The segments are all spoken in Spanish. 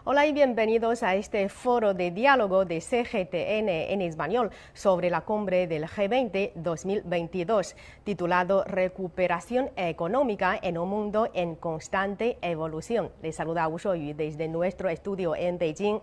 Hola y bienvenidos a este foro de diálogo de CGTN en español sobre la cumbre del G20 2022, titulado Recuperación económica en un mundo en constante evolución. Les saluda Wu Shuoyu desde nuestro estudio en Beijing.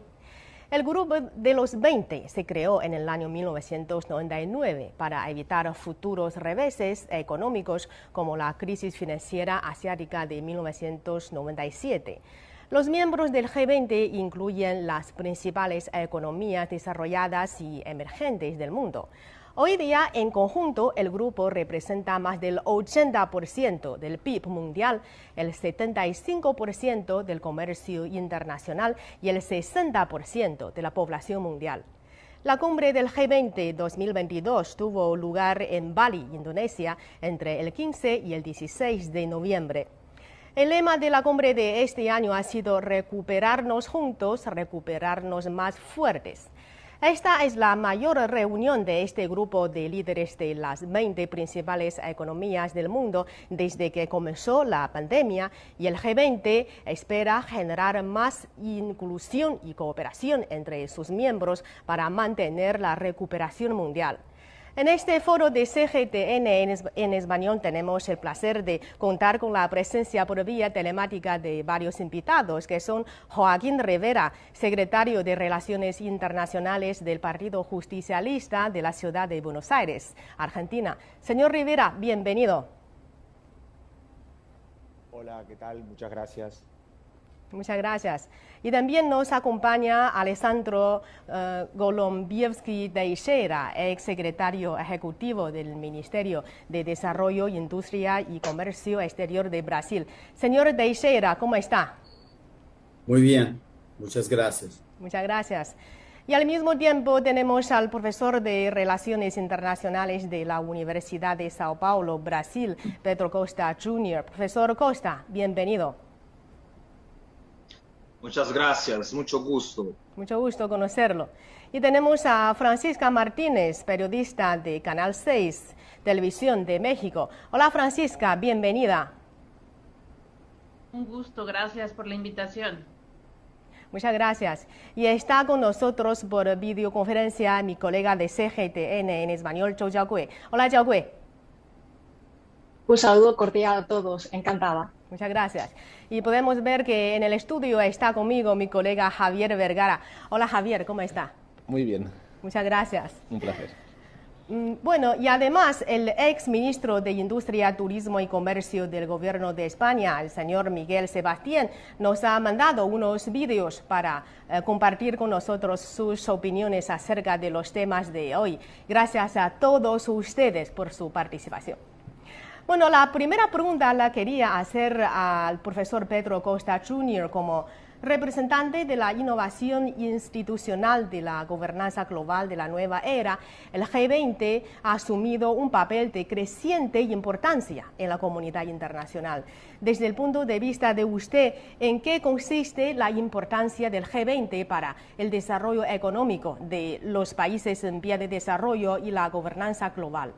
El Grupo de los 20 se creó en el año 1999 para evitar futuros reveses económicos como la crisis financiera asiática de 1997. Los miembros del G20 incluyen las principales economías desarrolladas y emergentes del mundo. Hoy día, en conjunto, el grupo representa más del 80% del PIB mundial, el 75% del comercio internacional y el 60% de la población mundial. La cumbre del G20 2022 tuvo lugar en Bali, Indonesia, entre el 15 y el 16 de noviembre. El lema de la cumbre de este año ha sido recuperarnos juntos, recuperarnos más fuertes. Esta es la mayor reunión de este grupo de líderes de las 20 principales economías del mundo desde que comenzó la pandemia, y el G20 espera generar más inclusión y cooperación entre sus miembros para mantener la recuperación mundial. En este foro de CGTN en español tenemos el placer de contar con la presencia por vía telemática de varios invitados, que son Joaquín Rivera, secretario de Relaciones Internacionales del Partido Justicialista de la ciudad de Buenos Aires, Argentina. Señor Rivera, bienvenido. Hola, ¿qué tal? Muchas gracias. Muchas gracias. Y también nos acompaña Alessandro Golombiewski Teixeira, ex secretario ejecutivo del Ministerio de Desarrollo, Industria y Comercio Exterior de Brasil. Señor Teixeira, ¿cómo está? Muy bien, muchas gracias. Muchas gracias. Y al mismo tiempo tenemos al profesor de Relaciones Internacionales de la Universidad de Sao Paulo, Brasil, Pedro Costa Jr. Profesor Costa, bienvenido. Muchas gracias, mucho gusto. Mucho gusto conocerlo. Y tenemos a Francisca Martínez, periodista de Canal 6, Televisión de México. Hola Francisca, bienvenida. Un gusto, gracias por la invitación. Muchas gracias. Y está con nosotros por videoconferencia mi colega de CGTN en español, Zhou Jiaogui. Hola Jiaogui. Un saludo cordial a todos, encantada. Muchas gracias. Y podemos ver que en el estudio está conmigo mi colega Javier Vergara. Hola Javier, ¿cómo está? Muy bien. Muchas gracias. Un placer. Bueno, y además el ex ministro de Industria, Turismo y Comercio del Gobierno de España, el señor Miguel Sebastián, nos ha mandado unos vídeos para compartir con nosotros sus opiniones acerca de los temas de hoy. Gracias a todos ustedes por su participación. Bueno, la primera pregunta la quería hacer al profesor Pedro Costa Jr. como representante de la innovación institucional de la gobernanza global de la nueva era. El G20 ha asumido un papel de creciente importancia en la comunidad internacional. Desde el punto de vista de usted, ¿en qué consiste la importancia del G20 para el desarrollo económico de los países en vía de desarrollo y la gobernanza global?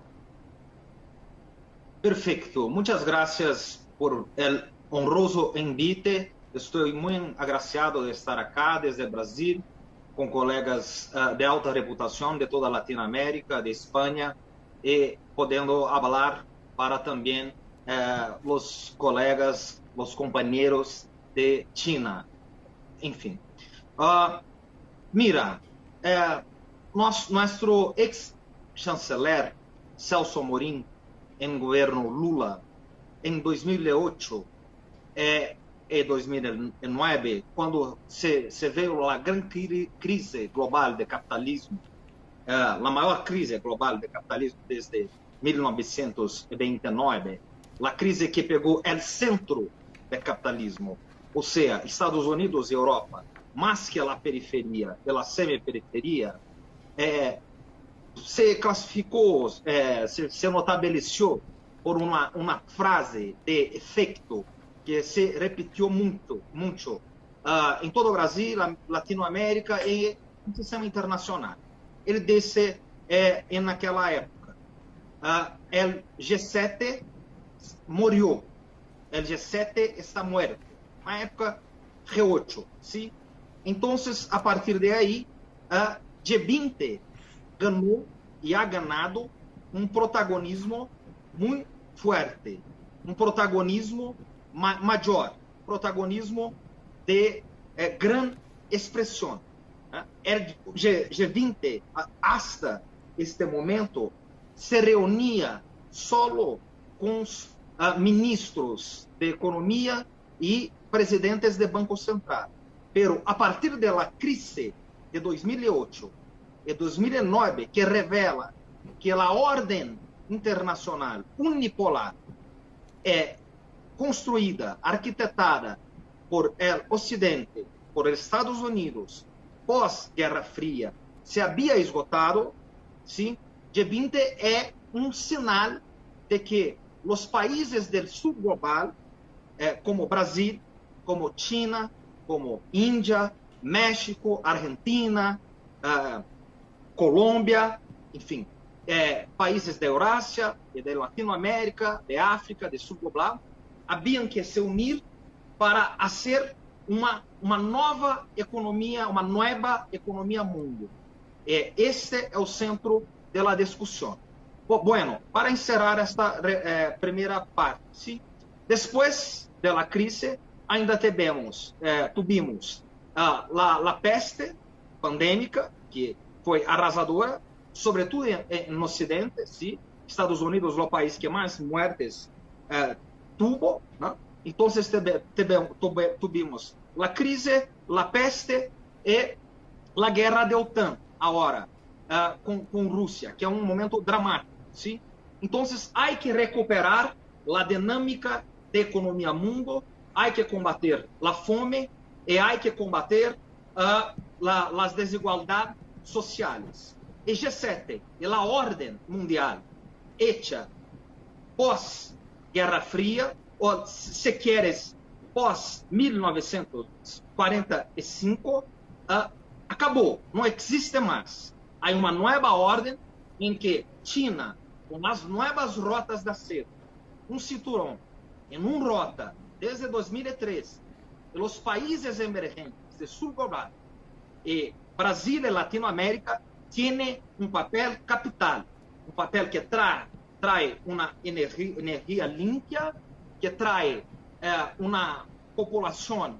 Perfecto, muchas gracias por el honroso invite. Estoy muy agraciado de estar acá desde Brasil, con colegas de alta reputación de toda Latinoamérica, de España, y pudiendo hablar para también los colegas, los compañeros de China. En fin. Mira, nuestro ex chanceler Celso Amorim, en gobierno Lula, en 2008 y 2009, cuando se vio la gran crisis global de capitalismo, la mayor crisis global de capitalismo desde 1929, la crisis que pegó el centro del capitalismo, o sea, Estados Unidos y Europa, más que la periferia y la semiperiferia, se clasificó, se notabilizó por una frase de efecto que se repitió mucho en todo Brasil, Latinoamérica y el sistema internacional. Él dice en aquella época, el G7 murió, el G7 está muerto. Na época, G8, ¿sí? Entonces, a partir de ahí, G20 ganó y ha ganado un protagonismo muy fuerte, un protagonismo mayor, protagonismo de gran expresión. El G20, hasta este momento, se reunía solo con ministros de Economía y presidentes de Banco Central. Pero a partir de la crisis de 2008 y 2009, que revela que la orden internacional unipolar construida, arquitetada por el Occidente, por Estados Unidos, pós-Guerra Fria, se había esgotado, ¿sí? G20 es un sinal de que los países del sur global, como Brasil, como China, como India, México, Argentina, Colômbia, enfim, países de Eurasia, de Latinoamérica, de África, de sur global, haviam que se unir para fazer uma nova economia mundo. Este é o centro da discussão. Bueno, para encerrar esta primeira parte, ¿sí? Depois da crise, ainda tuvimos a peste pandêmica, que foi arrasadora, sobretudo no Ocidente, ¿sí? Estados Unidos, o país que mais muertes tuvo, ¿no? Então, tuvimos a crise, a peste e a guerra de OTAN, agora, com Rússia, que é um momento dramático, ¿sí? Então, há que recuperar a dinâmica da economia mundo, há que combater a fome e há que combater as desigualdades sociais. E G7 é a ordem mundial hecha pós-Guerra Fria, ou, se queres, pós-1945, acabou, não existe mais. Há uma nova ordem em que China, com as novas rotas da seda, cinturão, em uma rota, desde 2003, os países emergentes de sul global, e Brasil e Latinoamérica, têm papel capital, papel que trae uma energia limpa, que trae uma população,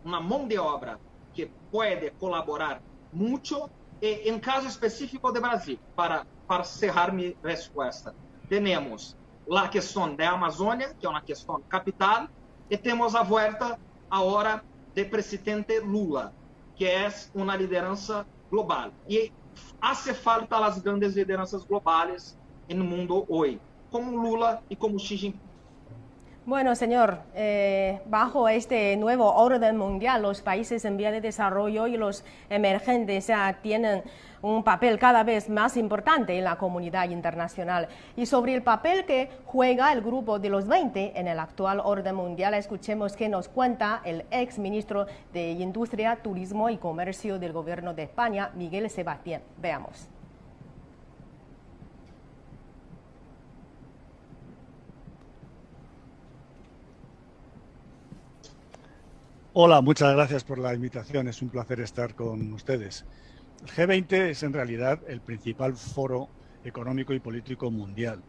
uma mão de obra que pode colaborar muito. E, em caso específico de Brasil, para cerrar minha resposta, temos a questão da Amazônia, que é uma questão capital, e temos a volta agora do presidente Lula, que é uma liderança global. E hace falta as grandes lideranças globais no mundo hoje, como Lula e como Xi Jinping. Bueno, señor, bajo este nuevo orden mundial, los países en vía de desarrollo y los emergentes ya tienen un papel cada vez más importante en la comunidad internacional. Y sobre el papel que juega el grupo de los 20 en el actual orden mundial, escuchemos qué nos cuenta el ex ministro de Industria, Turismo y Comercio del Gobierno de España, Miguel Sebastián. Veamos. Hola, muchas gracias por la invitación. Es un placer estar con ustedes. El G20 es en realidad el principal foro económico y político mundial.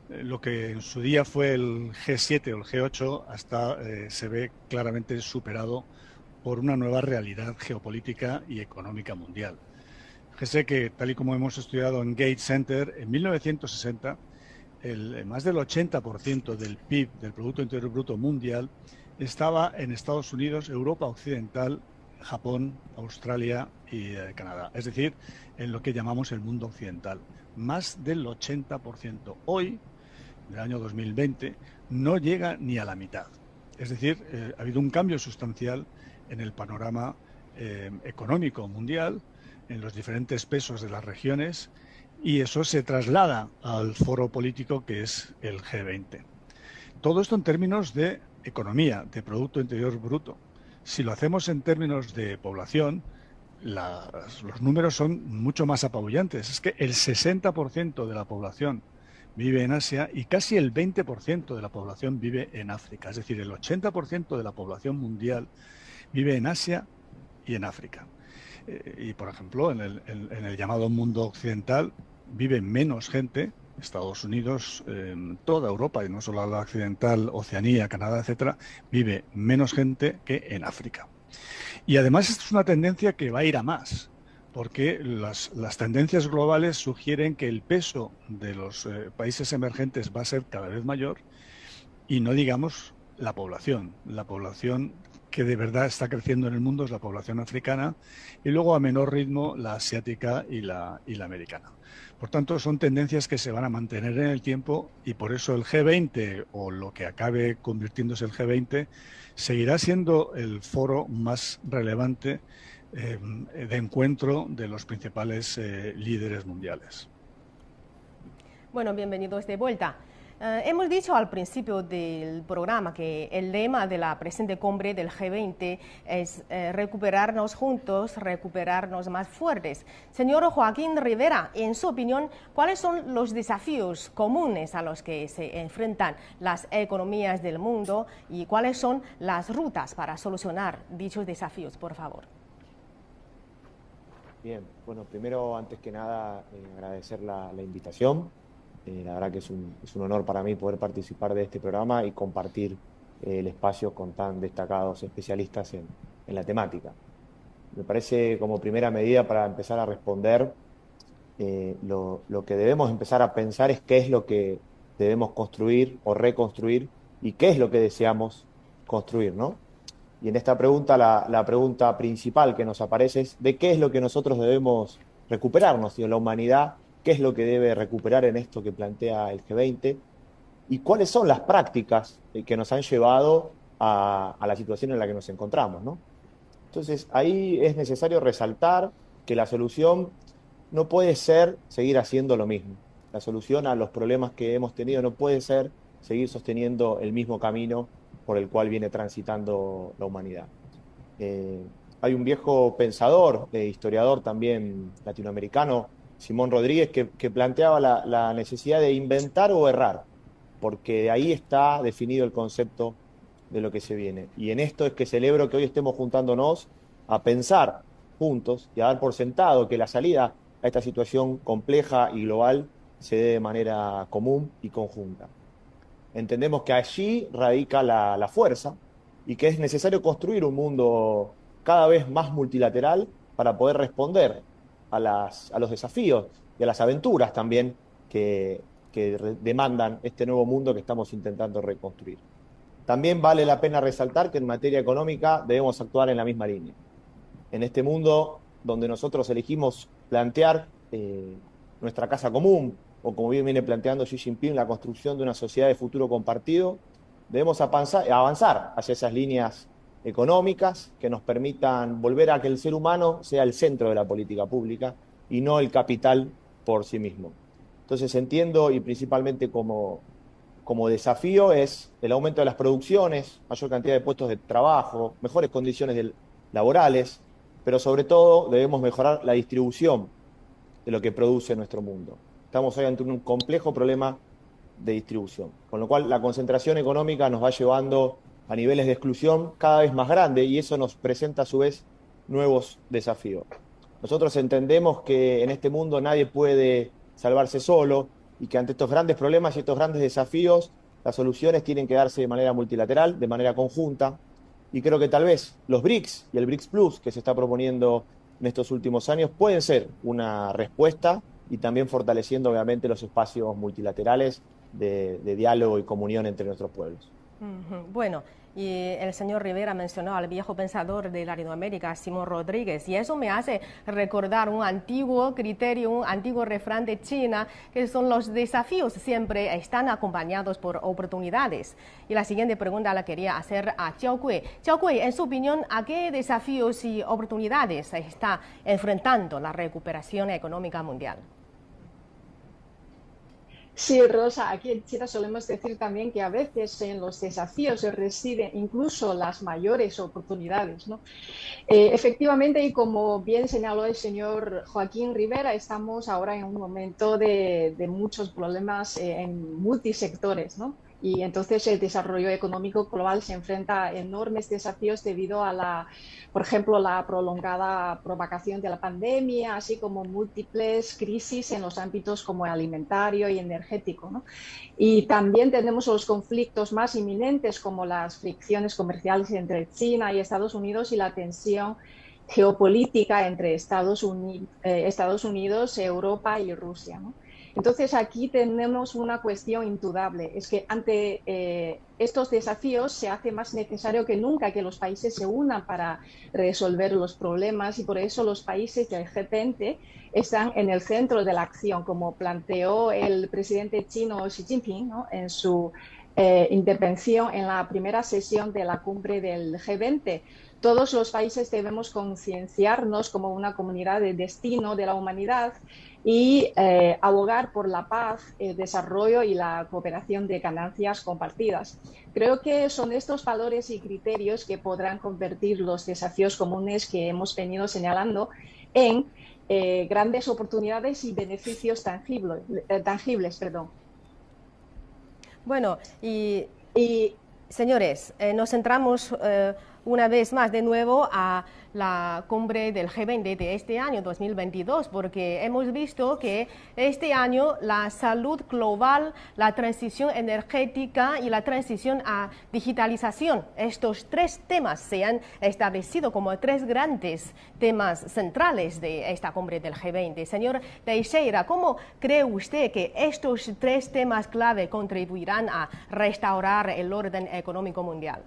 Lo que en su día fue el G7 o el G8 hasta se ve claramente superado por una nueva realidad geopolítica y económica mundial. Fíjese que, tal y como hemos estudiado en Gates Center, en 1960 más del 80% del PIB, del Producto Interior Bruto mundial, estaba en Estados Unidos, Europa Occidental, Japón, Australia y Canadá. Es decir, en lo que llamamos el mundo occidental. Más del 80%. Hoy, en el año 2020, no llega ni a la mitad. Es decir, ha habido un cambio sustancial en el panorama económico mundial, en los diferentes pesos de las regiones, y eso se traslada al foro político que es el G20. Todo esto en términos de economía, de Producto Interior Bruto. Si lo hacemos en términos de población, los números son mucho más apabullantes. Es que el 60% de la población vive en Asia y casi el 20% de la población vive en África. Es decir, el 80% de la población mundial vive en Asia y en África. Y, por ejemplo, en el llamado mundo occidental vive menos gente, Estados Unidos, toda Europa, y no solo la occidental, Oceanía, Canadá, etcétera, vive menos gente que en África. Y además esto es una tendencia que va a ir a más, porque las tendencias globales sugieren que el peso de los países emergentes va a ser cada vez mayor, y no digamos la población que de verdad está creciendo en el mundo es la población africana, y luego a menor ritmo la asiática y la americana. Por tanto, son tendencias que se van a mantener en el tiempo, y por eso el G20, o lo que acabe convirtiéndose el G20, seguirá siendo el foro más relevante de encuentro de los principales líderes mundiales. Bueno, bienvenidos de vuelta. Hemos dicho al principio del programa que el lema de la presente cumbre del G20 es recuperarnos juntos, recuperarnos más fuertes. Señor Joaquín Rivera, en su opinión, ¿cuáles son los desafíos comunes a los que se enfrentan las economías del mundo y cuáles son las rutas para solucionar dichos desafíos, por favor? Bien, bueno, primero, antes que nada, agradecer la invitación. La verdad que es un honor para mí poder participar de este programa y compartir el espacio con tan destacados especialistas en la temática. Me parece, como primera medida para empezar a responder, lo que debemos empezar a pensar es qué es lo que debemos construir o reconstruir y qué es lo que deseamos construir, ¿no? Y en esta pregunta, la pregunta principal que nos aparece es de qué es lo que nosotros debemos recuperarnos, y en la humanidad, qué es lo que debe recuperar en esto que plantea el G20 y cuáles son las prácticas que nos han llevado a la situación en la que nos encontramos, ¿no? Entonces, ahí es necesario resaltar que la solución no puede ser seguir haciendo lo mismo. La solución a los problemas que hemos tenido no puede ser seguir sosteniendo el mismo camino por el cual viene transitando la humanidad. Hay un viejo pensador, historiador también latinoamericano, Simón Rodríguez, que planteaba la necesidad de inventar o errar, porque de ahí está definido el concepto de lo que se viene. Y en esto es que celebro que hoy estemos juntándonos a pensar juntos y a dar por sentado que la salida a esta situación compleja y global se dé de manera común y conjunta. Entendemos que allí radica la fuerza y que es necesario construir un mundo cada vez más multilateral para poder responder a los desafíos y a las aventuras también que demandan este nuevo mundo que estamos intentando reconstruir. También vale la pena resaltar que en materia económica debemos actuar en la misma línea. En este mundo donde nosotros elegimos plantear nuestra casa común, o como bien viene planteando Xi Jinping, la construcción de una sociedad de futuro compartido, debemos avanzar hacia esas líneas económicas que nos permitan volver a que el ser humano sea el centro de la política pública y no el capital por sí mismo. Entonces entiendo, y principalmente como desafío, es el aumento de las producciones, mayor cantidad de puestos de trabajo, mejores condiciones laborales, pero sobre todo debemos mejorar la distribución de lo que produce nuestro mundo. Estamos hoy ante un complejo problema de distribución, con lo cual la concentración económica nos va llevando a niveles de exclusión cada vez más grandes, y eso nos presenta a su vez nuevos desafíos. Nosotros entendemos que en este mundo nadie puede salvarse solo y que ante estos grandes problemas y estos grandes desafíos las soluciones tienen que darse de manera multilateral, de manera conjunta, y creo que tal vez los BRICS y el BRICS Plus que se está proponiendo en estos últimos años pueden ser una respuesta, y también fortaleciendo obviamente los espacios multilaterales de diálogo y comunión entre nuestros pueblos. Bueno, y el señor Rivera mencionó al viejo pensador de Latinoamérica, Simón Rodríguez, y eso me hace recordar un antiguo criterio, un antiguo refrán de China, que son los desafíos siempre están acompañados por oportunidades. Y la siguiente pregunta la quería hacer a Jiao Gui. Jiao Gui, en su opinión, ¿a qué desafíos y oportunidades se está enfrentando la recuperación económica mundial? Sí, Rosa, aquí en China solemos decir también que a veces en los desafíos se residen incluso las mayores oportunidades, ¿no? Efectivamente, y como bien señaló el señor Joaquín Rivera, estamos ahora en un momento de muchos problemas en multisectores, ¿no? Y entonces el desarrollo económico global se enfrenta a enormes desafíos debido a por ejemplo, la prolongada propagación de la pandemia, así como múltiples crisis en los ámbitos como el alimentario y energético, ¿no? Y también tenemos los conflictos más inminentes como las fricciones comerciales entre China y Estados Unidos y la tensión geopolítica entre Estados Unidos, Europa y Rusia, ¿no? Entonces aquí tenemos una cuestión indudable, es que ante estos desafíos se hace más necesario que nunca que los países se unan para resolver los problemas y por eso los países del G20 están en el centro de la acción, como planteó el presidente chino Xi Jinping, ¿no?, en su intervención en la primera sesión de la cumbre del G20. Todos los países debemos concienciarnos como una comunidad de destino de la humanidad y abogar por la paz, el desarrollo y la cooperación de ganancias compartidas. Creo que son estos valores y criterios que podrán convertir los desafíos comunes que hemos venido señalando en grandes oportunidades y beneficios tangibles. Bueno, y señores, nos centramos una vez más de nuevo a la cumbre del G20 de este año 2022, porque hemos visto que este año la salud global, la transición energética y la transición a digitalización, estos tres temas se han establecido como tres grandes temas centrales de esta cumbre del G20. Señor Teixeira, ¿cómo cree usted que estos tres temas clave contribuirán a restaurar el orden económico mundial?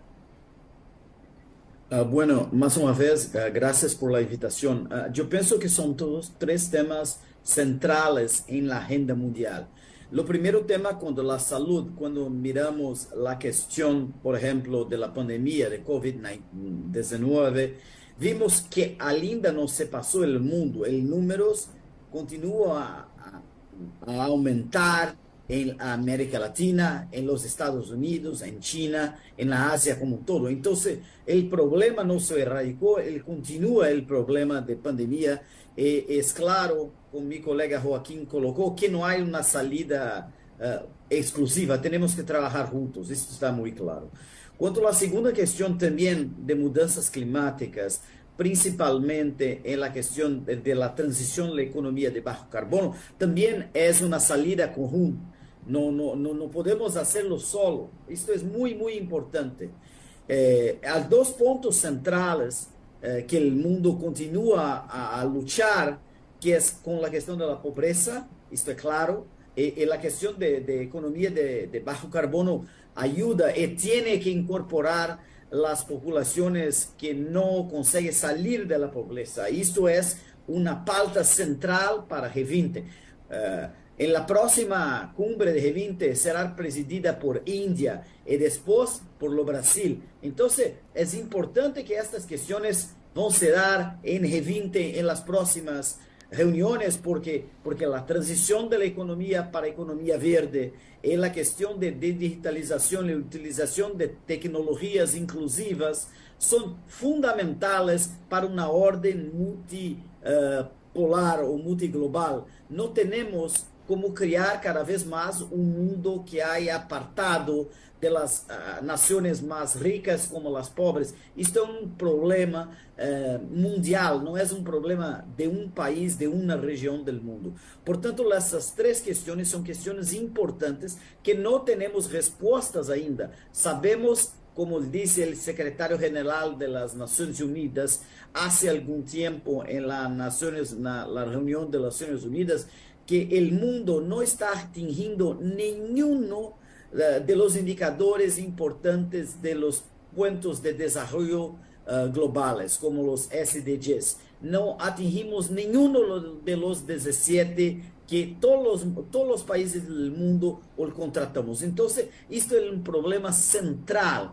Bueno, más una vez, gracias por la invitación. Yo pienso que son todos tres temas centrales en la agenda mundial. Lo primero tema, cuando la salud, cuando miramos la cuestión, por ejemplo, de la pandemia de COVID-19, vimos que ainda no se pasó el mundo, el número continúa a aumentar en América Latina, en los Estados Unidos, en China, en la Asia como todo. Entonces, el problema no se erradicó, continúa el problema de pandemia. Es claro, como mi colega Joaquín colocó, que no hay una salida exclusiva, tenemos que trabajar juntos, esto está muy claro. Cuanto a la segunda cuestión también de mudanzas climáticas, principalmente en la cuestión de la transición a la economía de bajo carbono, también es una salida conjunta. No podemos hacerlo solo. Esto es muy, muy importante. Hay dos puntos centrales que el mundo continúa a luchar, que es con la cuestión de la pobreza, esto es claro, y la cuestión de economía de bajo carbono ayuda y tiene que incorporar las poblaciones que no consiguen salir de la pobreza. Esto es una pauta central para G20. En la próxima cumbre de G20 será presidida por India y después por lo Brasil. Entonces, es importante que estas cuestiones van a dar en G20 en las próximas reuniones, porque la transición de la economía para economía verde y la cuestión de digitalización y utilización de tecnologías inclusivas son fundamentales para una orden multipolar o multiglobal. No tenemos como crear cada vez más un mundo que haya apartado de las naciones más ricas como las pobres. Esto es un problema mundial, no es un problema de un país, de una región del mundo. Por tanto, estas tres cuestiones son cuestiones importantes que no tenemos respuestas ainda. Sabemos, como dice el secretario general de las Naciones Unidas hace algún tiempo en la reunión de las Naciones Unidas, que el mundo no está atingiendo ninguno de los indicadores importantes de los puntos de desarrollo globales, como los SDGs. No atingimos ninguno de los 17 que todos los países del mundo lo contratamos. Entonces, esto es un problema central.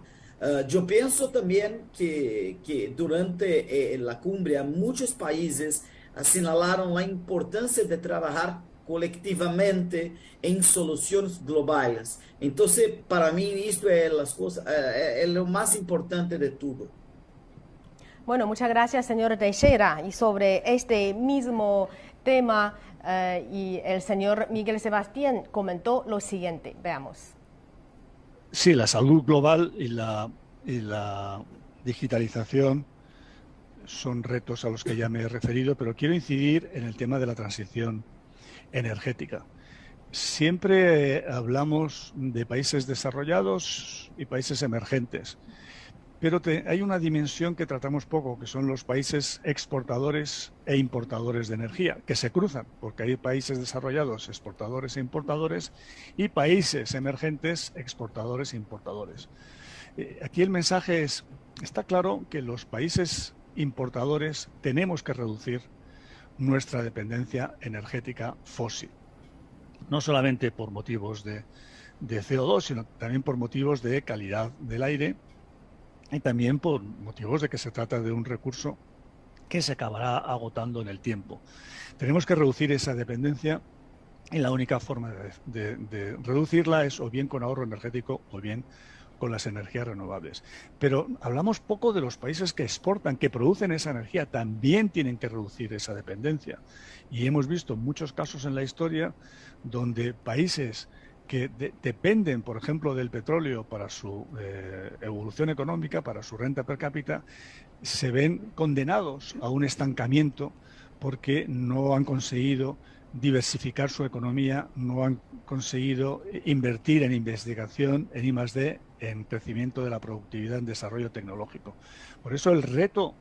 Yo pienso también que durante la cumbre muchos países señalaron la importancia de trabajar colectivamente en soluciones globales. Entonces, para mí, esto es lo más importante de todo. Bueno, muchas gracias, señor Teixeira. Y sobre este mismo tema, y el señor Miguel Sebastián comentó lo siguiente. Veamos. Sí, la salud global y la digitalización son retos a los que ya me he referido, pero quiero incidir en el tema de la transición energética. Siempre hablamos de países desarrollados y países emergentes, pero hay una dimensión que tratamos poco, que son los países exportadores e importadores de energía, que se cruzan, porque hay países desarrollados, exportadores e importadores, y países emergentes, exportadores e importadores. Aquí el mensaje es, está claro que los países importadores tenemos que reducir nuestra dependencia energética fósil, no solamente por motivos de CO2, sino también por motivos de calidad del aire, y también por motivos de que se trata de un recurso que se acabará agotando en el tiempo. Tenemos que reducir esa dependencia y la única forma de reducirla es o bien con ahorro energético o bien con las energías renovables. Pero hablamos poco de los países que exportan, que producen esa energía, también tienen que reducir esa dependencia. Y hemos visto muchos casos en la historia donde países que dependen, por ejemplo, del petróleo para su evolución económica, para su renta per cápita, se ven condenados a un estancamiento porque no han conseguido diversificar su economía, no han conseguido invertir en investigación, en I+D, en crecimiento de la productividad, en desarrollo tecnológico. Por eso el reto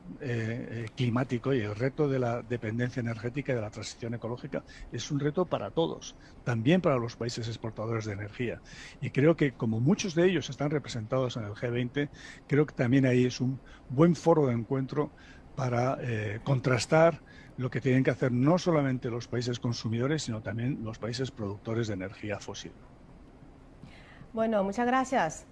climático y el reto de la dependencia energética y de la transición ecológica es un reto para todos, también para los países exportadores de energía. Y creo que como muchos de ellos están representados en el G20, creo que también ahí es un buen foro de encuentro para contrastar lo que tienen que hacer no solamente los países consumidores, sino también los países productores de energía fósil. Bueno, muchas gracias.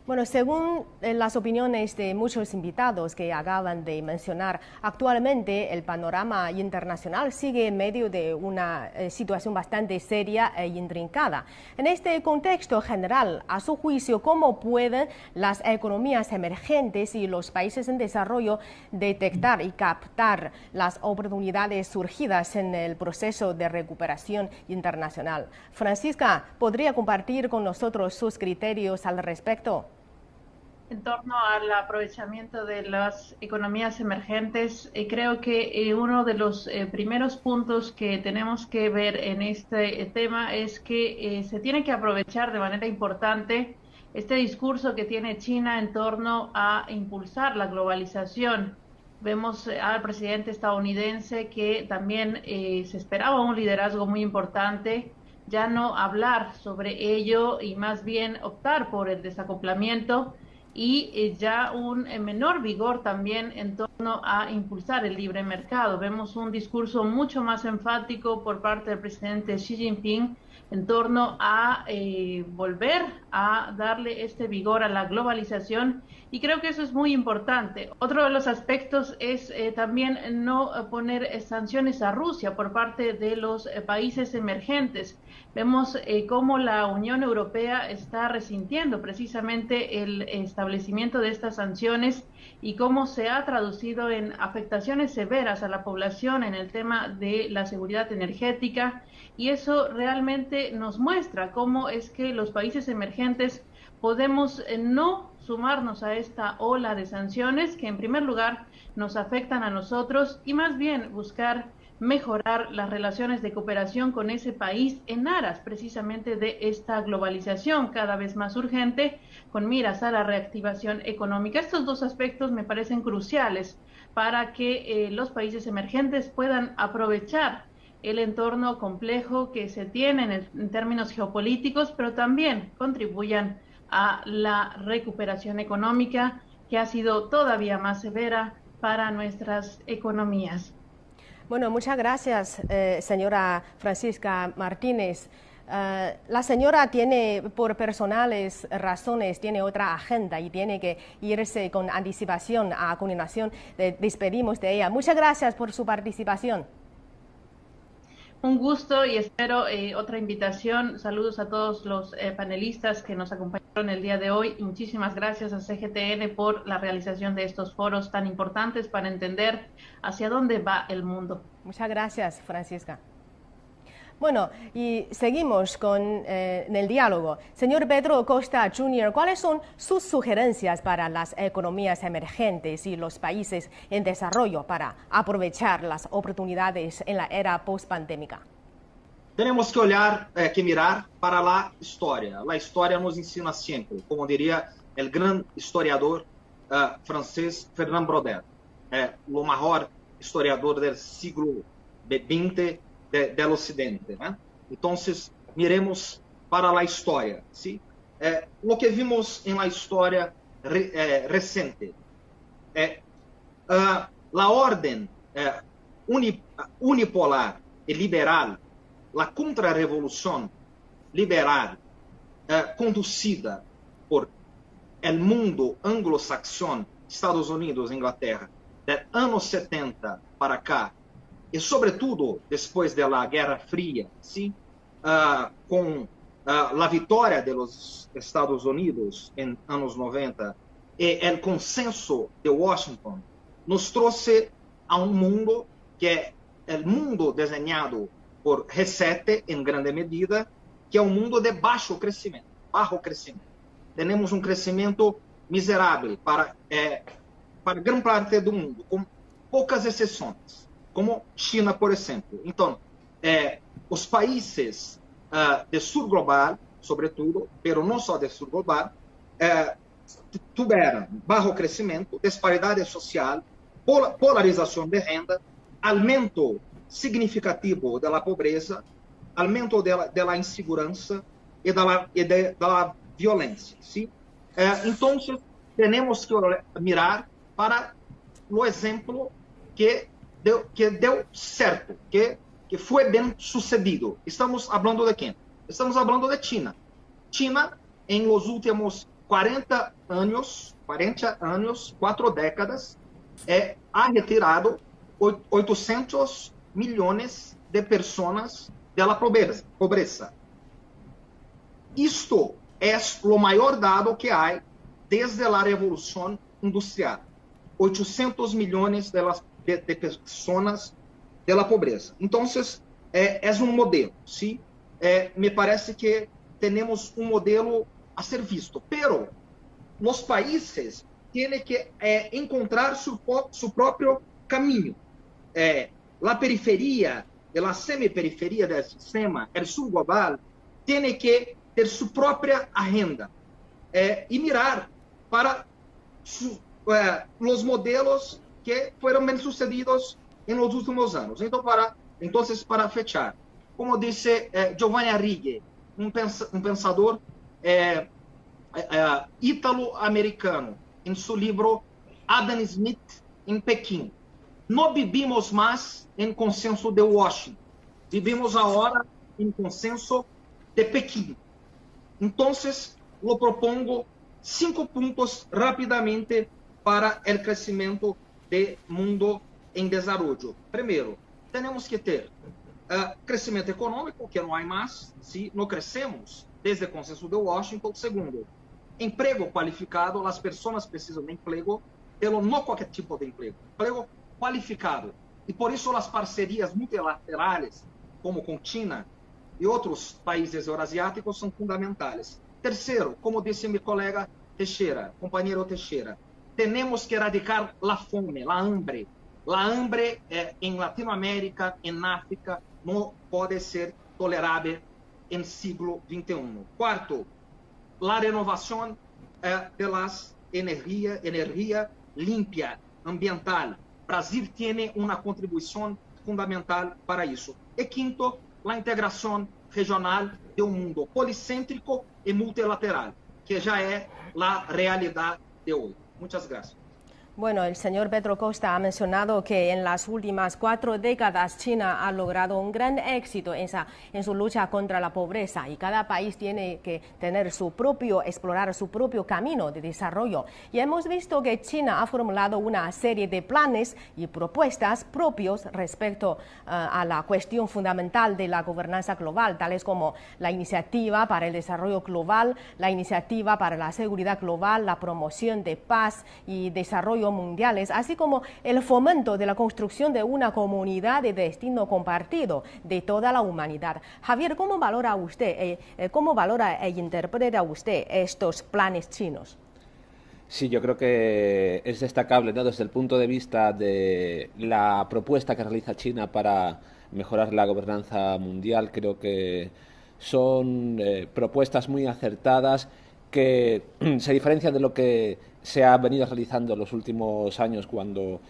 Bueno, según las opiniones de muchos invitados que acaban de mencionar, actualmente el panorama internacional sigue en medio de una situación bastante seria e intrincada. En este contexto general, a su juicio, ¿cómo pueden las economías emergentes y los países en desarrollo detectar y captar las oportunidades surgidas en el proceso de recuperación internacional? Francisca, ¿podría compartir con nosotros sus criterios al respecto? En torno al aprovechamiento de las economías emergentes, creo que uno de los primeros puntos que tenemos que ver en este tema es que se tiene que aprovechar de manera importante este discurso que tiene China en torno a impulsar la globalización. Vemos al presidente estadounidense que también se esperaba un liderazgo muy importante, ya no hablar sobre ello y más bien optar por el desacoplamiento y ya un menor vigor también en torno a impulsar el libre mercado. Vemos un discurso mucho más enfático por parte del presidente Xi Jinping en torno a volver a darle este vigor a la globalización, y creo que eso es muy importante. Otro de los aspectos es también no poner sanciones a Rusia por parte de los países emergentes. Vemos cómo la Unión Europea está resintiendo precisamente el establecimiento de estas sanciones y cómo se ha traducido en afectaciones severas a la población en el tema de la seguridad energética, y eso realmente nos muestra cómo es que los países emergentes podemos no sumarnos a esta ola de sanciones que en primer lugar nos afectan a nosotros y más bien buscar mejorar las relaciones de cooperación con ese país en aras precisamente de esta globalización cada vez más urgente con miras a la reactivación económica. Estos dos aspectos me parecen cruciales para que los países emergentes puedan aprovechar el entorno complejo que se tiene en términos geopolíticos, pero también contribuyan a la recuperación económica que ha sido todavía más severa para nuestras economías. Bueno, muchas gracias, señora Francisca Martínez. La señora tiene, por personales razones, tiene otra agenda y tiene que irse con anticipación. A continuación, despedimos de ella. Muchas gracias por su participación. Un gusto y espero otra invitación. Saludos a todos los panelistas que nos acompañaron el día de hoy. Y muchísimas gracias a CGTN por la realización de estos foros tan importantes para entender hacia dónde va el mundo. Muchas gracias, Francisca. Bueno, y seguimos con el diálogo. Señor Pedro Costa Jr., ¿cuáles son sus sugerencias para las economías emergentes y los países en desarrollo para aprovechar las oportunidades en la era post-pandémica? Tenemos que mirar para la historia. La historia nos ensina siempre, como diría el gran historiador francés Fernand Braudel, lo mejor historiador del siglo XX del Occidente, ¿no? Entonces, miremos para la historia, ¿sí? Lo que vimos en la historia reciente, la orden unipolar y liberal, la contrarrevolución liberal conducida por el mundo anglo-saxón, Estados Unidos, Inglaterra, del años 70 para acá, e sobretudo depois da Guerra Fria, sim, com a vitória dos Estados Unidos em anos 90 e o consenso de Washington, nos trouxe a mundo que é o mundo desenhado por Reset, em grande medida, que é um mundo de baixo crescimento. Temos crescimento miserável para grande parte do mundo, com poucas exceções, como China, por exemplo. Então, os países do sul global, sobretudo, pero não só do sul global, tiveram baixo crescimento, disparidade social, polarização de renda, aumento significativo da pobreza, aumento da insegurança e da violência. ¿Sí? Então, temos que mirar para o exemplo que deu certo, que foi bem sucedido. Estamos falando de quem? Estamos falando de China. China, em los últimos 40 anos, 4 décadas, ha retirado 800 milhões de pessoas da pobreza. Isto é o maior dado que há desde a Revolução Industrial. 800 milhões de pessoas da pobreza. Então, é modelo, ¿sí? Me parece que temos modelo a ser visto, pero os países têm que encontrar seu próprio caminho. A periferia, a semiperiferia do sistema, o sul global, tem que ter sua própria agenda e mirar para os modelos que foram bem sucedidos nos últimos anos. Então, para fechar, como disse Giovanni Arrighi, pensador ítalo-americano, em seu livro Adam Smith em Pequim, não vivimos mais em consenso de Washington, vivimos agora em consenso de Pequim. Então, eu propongo 5 pontos rapidamente para o crescimento do mundo em desenvolvimento. Primeiro, temos que ter crescimento econômico, que não há mais, se não crescemos desde o consenso de Washington. Segundo, emprego qualificado, as pessoas precisam de emprego, pero não qualquer tipo de emprego qualificado. E por isso as parcerias multilaterais, como com China e outros países eurasiáticos, são fundamentais. Terceiro, como disse meu colega Teixeira, companheiro Teixeira, temos que erradicar a fome, a hambre. A hambre em Latinoamérica, em África, não pode ser tolerável em siglo XXI. Quarto, a renovação das energia limpa, ambiental. Brasil tem uma contribuição fundamental para isso. E quinto, a integração regional de mundo policêntrico e multilateral, que já é a realidade de hoje. Muchas gracias. Bueno, el señor Pedro Costa ha mencionado que en las últimas 4 décadas China ha logrado un gran éxito en su lucha contra la pobreza y cada país tiene que explorar su propio camino de desarrollo. Y hemos visto que China ha formulado una serie de planes y propuestas propios respecto a la cuestión fundamental de la gobernanza global, tales como la iniciativa para el desarrollo global, la iniciativa para la seguridad global, la promoción de paz y desarrollo desarrollo mundiales, así como el fomento de la construcción de una comunidad de destino compartido de toda la humanidad. Javier, ¿cómo valora usted, cómo valora e interpreta usted estos planes chinos? Sí, yo creo que es destacable, ¿no?, desde el punto de vista de la propuesta que realiza China para mejorar la gobernanza mundial. Creo que son propuestas muy acertadas que se diferencian de lo que se ha venido realizando en los últimos años cuando,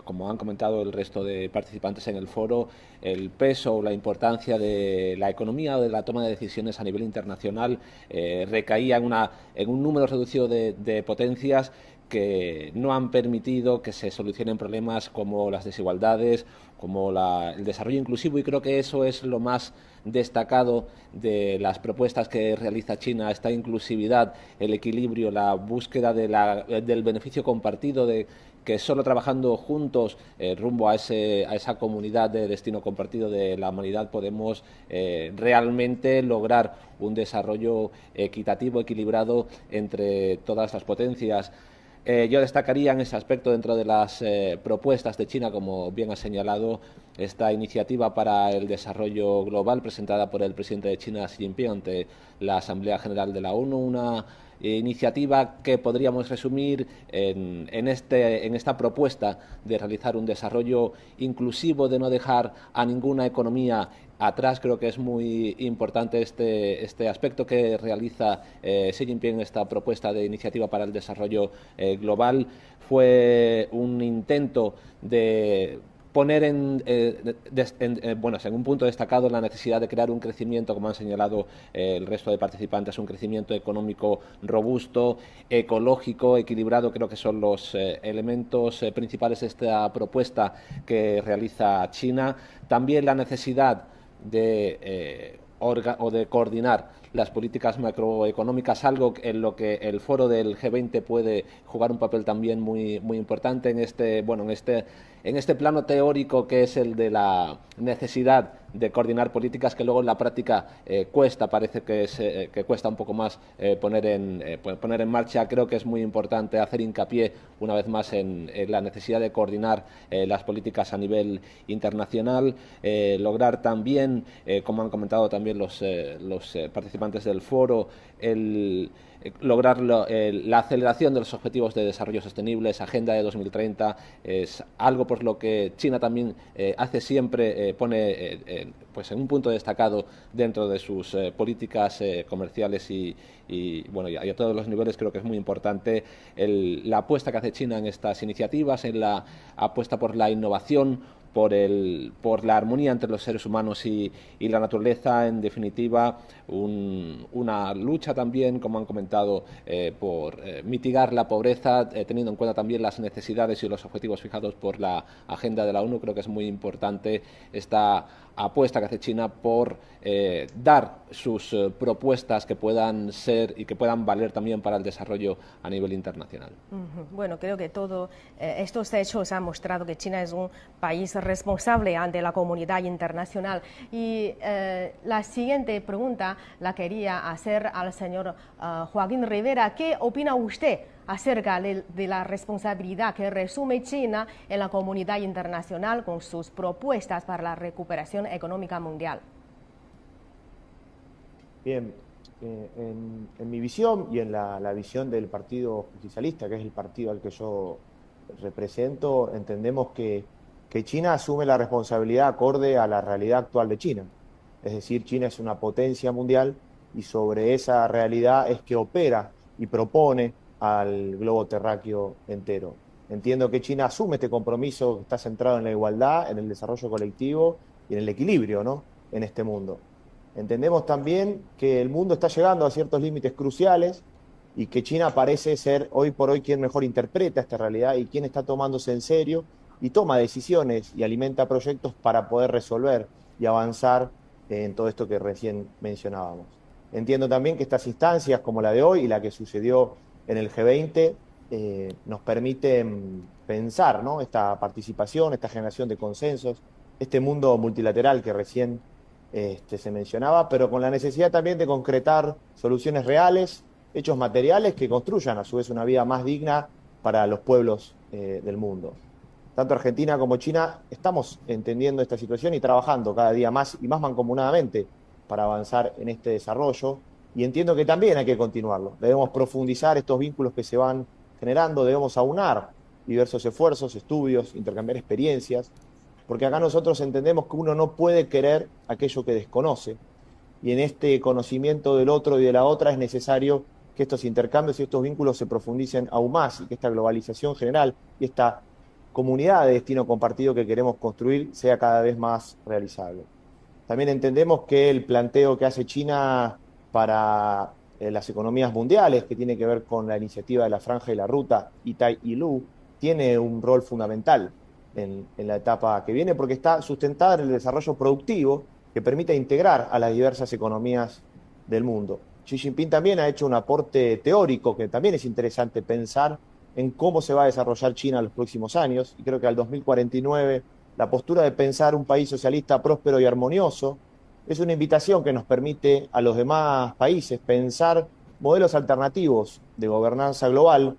como han comentado el resto de participantes en el foro, el peso o la importancia de la economía o de la toma de decisiones a nivel internacional recaía en un número reducido de potencias que no han permitido que se solucionen problemas como las desigualdades, como el desarrollo inclusivo, y creo que eso es lo más destacado de las propuestas que realiza China, esta inclusividad, el equilibrio, la búsqueda del beneficio compartido, de que solo trabajando juntos rumbo a esa comunidad de destino compartido de la humanidad podemos realmente lograr un desarrollo equitativo, equilibrado entre todas las potencias. Yo destacaría en ese aspecto, dentro de las propuestas de China, como bien ha señalado, esta iniciativa para el desarrollo global presentada por el presidente de China, Xi Jinping, ante la Asamblea General de la ONU, una iniciativa que podríamos resumir en esta propuesta de realizar un desarrollo inclusivo, de no dejar a ninguna economía atrás. Creo que es muy importante este aspecto que realiza Xi Jinping, esta propuesta de iniciativa para el desarrollo global. Fue un intento de poner en un punto destacado la necesidad de crear un crecimiento, como han señalado el resto de participantes, un crecimiento económico robusto, ecológico, equilibrado. Creo que son los elementos principales de esta propuesta que realiza China. También la necesidad de coordinar las políticas macroeconómicas, algo en lo que el foro del G20 puede jugar un papel también muy importante en este plano teórico, que es el de la necesidad de coordinar políticas que luego en la práctica parece que cuesta un poco más poner en marcha. Creo que es muy importante hacer hincapié una vez más en la necesidad de coordinar las políticas a nivel internacional, lograr también, como han comentado también los participantes del foro, lograr la aceleración de los objetivos de desarrollo sostenible. Esa Agenda de 2030 es algo por lo que China también hace siempre, pone en un punto destacado dentro de sus políticas comerciales y a todos los niveles. Creo que es muy importante la apuesta que hace China en estas iniciativas, en la apuesta por la innovación, por la armonía entre los seres humanos y la naturaleza. En definitiva, una lucha también, como han comentado, por mitigar la pobreza, teniendo en cuenta también las necesidades y los objetivos fijados por la Agenda de la ONU. Creo que es muy importante esta apuesta que hace China por dar sus propuestas que puedan ser y que puedan valer también para el desarrollo a nivel internacional. Bueno, creo que todos estos hechos han mostrado que China es un país responsable ante la comunidad internacional. Y la siguiente pregunta la quería hacer al señor Joaquín Rivera. ¿Qué opina usted acerca de la responsabilidad que resume China en la comunidad internacional con sus propuestas para la recuperación económica mundial? Bien, en mi visión y en la visión del Partido Justicialista, que es el partido al que yo represento, entendemos que China asume la responsabilidad acorde a la realidad actual de China. Es decir, China es una potencia mundial y sobre esa realidad es que opera y propone al globo terráqueo entero. Entiendo que China asume este compromiso que está centrado en la igualdad, en el desarrollo colectivo y en el equilibrio, ¿no?, en este mundo. Entendemos también que el mundo está llegando a ciertos límites cruciales y que China parece ser hoy por hoy quien mejor interpreta esta realidad y quien está tomándose en serio y toma decisiones y alimenta proyectos para poder resolver y avanzar en todo esto que recién mencionábamos. Entiendo también que estas instancias como la de hoy y la que sucedió en el G20 nos permiten pensar, ¿no?, esta participación, esta generación de consensos, este mundo multilateral que recién se mencionaba, pero con la necesidad también de concretar soluciones reales, hechos materiales que construyan a su vez una vida más digna para los pueblos del mundo. Tanto Argentina como China estamos entendiendo esta situación y trabajando cada día más y más mancomunadamente para avanzar en este desarrollo, y entiendo que también hay que continuarlo. Debemos profundizar estos vínculos que se van generando, debemos aunar diversos esfuerzos, estudios, intercambiar experiencias, porque acá nosotros entendemos que uno no puede querer aquello que desconoce, y en este conocimiento del otro y de la otra es necesario que estos intercambios y estos vínculos se profundicen aún más, y que esta globalización general y esta comunidad de destino compartido que queremos construir sea cada vez más realizable. También entendemos que el planteo que hace China para las economías mundiales, que tiene que ver con la iniciativa de la Franja y la Ruta, Itai y Lu, tiene un rol fundamental en la etapa que viene, porque está sustentada en el desarrollo productivo que permite integrar a las diversas economías del mundo. Xi Jinping también ha hecho un aporte teórico que también es interesante pensar en cómo se va a desarrollar China en los próximos años, y creo que al 2049 la postura de pensar un país socialista próspero y armonioso es una invitación que nos permite a los demás países pensar modelos alternativos de gobernanza global,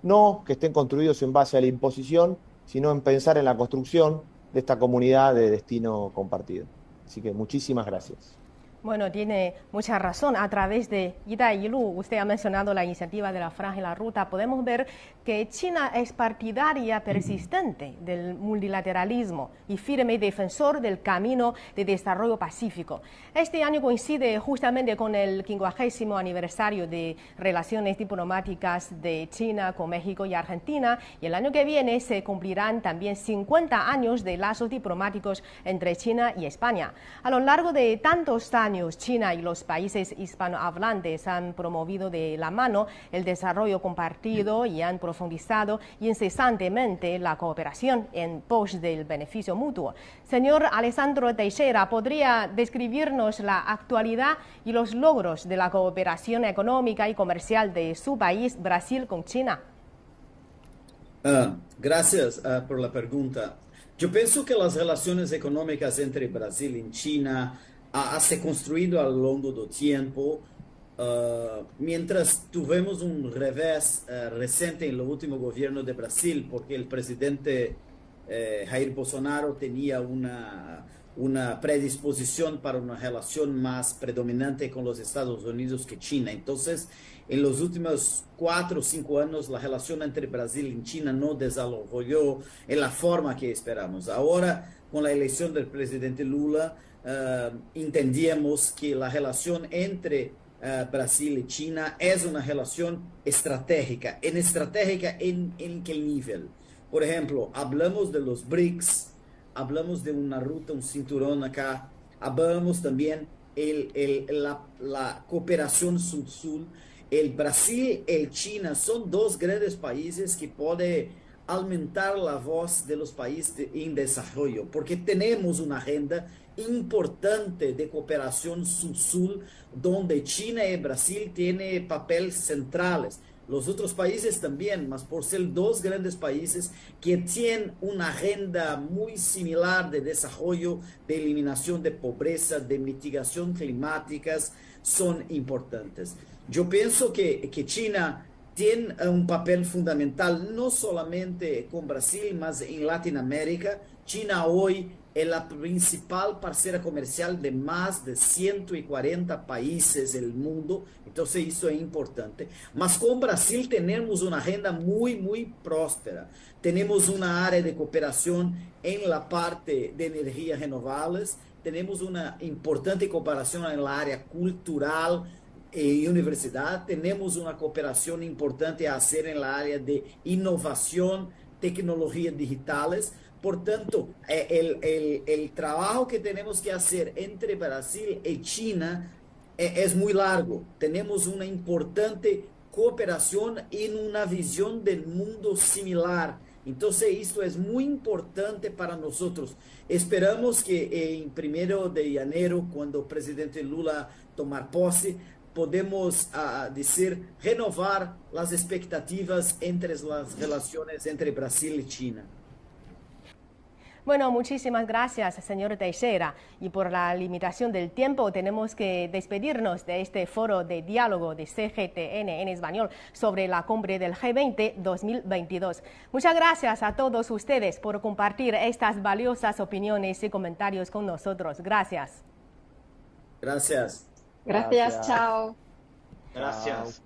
no que estén construidos en base a la imposición, sino en pensar en la construcción de esta comunidad de destino compartido. Así que muchísimas gracias. Bueno, tiene mucha razón. A través de Itai y Lu, usted ha mencionado la iniciativa de la Franja y la Ruta, podemos ver que China es partidaria persistente del multilateralismo y firme defensor del camino de desarrollo pacífico. Este año coincide justamente con el 50º aniversario de relaciones diplomáticas de China con México y Argentina, y el año que viene se cumplirán también 50 años de lazos diplomáticos entre China y España. A lo largo de tantos años, China y los países hispanohablantes han promovido de la mano el desarrollo compartido y han profundizado incesantemente la cooperación en pos del beneficio mutuo. Señor Alessandro Teixeira, ¿podría describirnos la actualidad y los logros de la cooperación económica y comercial de su país, Brasil, con China? Gracias por la pregunta. Yo pienso que las relaciones económicas entre Brasil y China se construído ao longo do tempo, mientras tuvimos un revés reciente en el último gobierno de Brasil, porque el presidente Jair Bolsonaro tenía una predisposición para una relación más predominante con los Estados Unidos que China. Entonces, en los últimos 4 o 5 años, la relación entre Brasil y China no desarrolló en la forma que esperamos. Ahora, con la elección del presidente Lula, entendíamos que la relación entre Brasil y China es una relación estratégica. ¿En qué nivel? Por ejemplo, hablamos de los BRICS, hablamos de una ruta, un cinturón acá, hablamos también la cooperación sur-sur. El Brasil y China son dos grandes países que pueden aumentar la voz de los países en desarrollo, porque tenemos una agenda importante de cooperación sur-sur, donde China y Brasil tienen papeles centrales. Los otros países también, mas por ser dos grandes países que tienen una agenda muy similar de desarrollo, de eliminación de pobreza, de mitigación climáticas, son importantes. Yo pienso que China tiene un papel fundamental, no solamente con Brasil, mas en Latinoamérica. China hoy es la principal parcera comercial de más de 140 países del mundo, entonces eso es importante. Mas con Brasil tenemos una agenda muy próspera. Tenemos una área de cooperación en la parte de energías renovables, tenemos una importante cooperación en la área cultural y universidad, tenemos una cooperación importante a hacer en la área de innovación, tecnologías digitales. Por tanto, el trabajo que tenemos que hacer entre Brasil y China es muy largo. Tenemos una importante cooperación en una visión del mundo similar. Entonces, esto es muy importante para nosotros. Esperamos que en 1 de enero, cuando el presidente Lula tomar posse, podemos decir, renovar las expectativas entre las relaciones entre Brasil y China. Bueno, muchísimas gracias, señor Teixeira. Y por la limitación del tiempo, tenemos que despedirnos de este foro de diálogo de CGTN en español sobre la cumbre del G20 2022. Muchas gracias a todos ustedes por compartir estas valiosas opiniones y comentarios con nosotros. Gracias. Gracias. Gracias, chao. Gracias.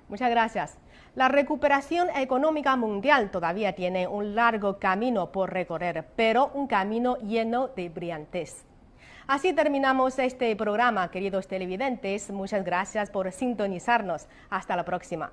Muchas gracias. La recuperación económica mundial todavía tiene un largo camino por recorrer, pero un camino lleno de brillantez. Así terminamos este programa, queridos televidentes. Muchas gracias por sintonizarnos. Hasta la próxima.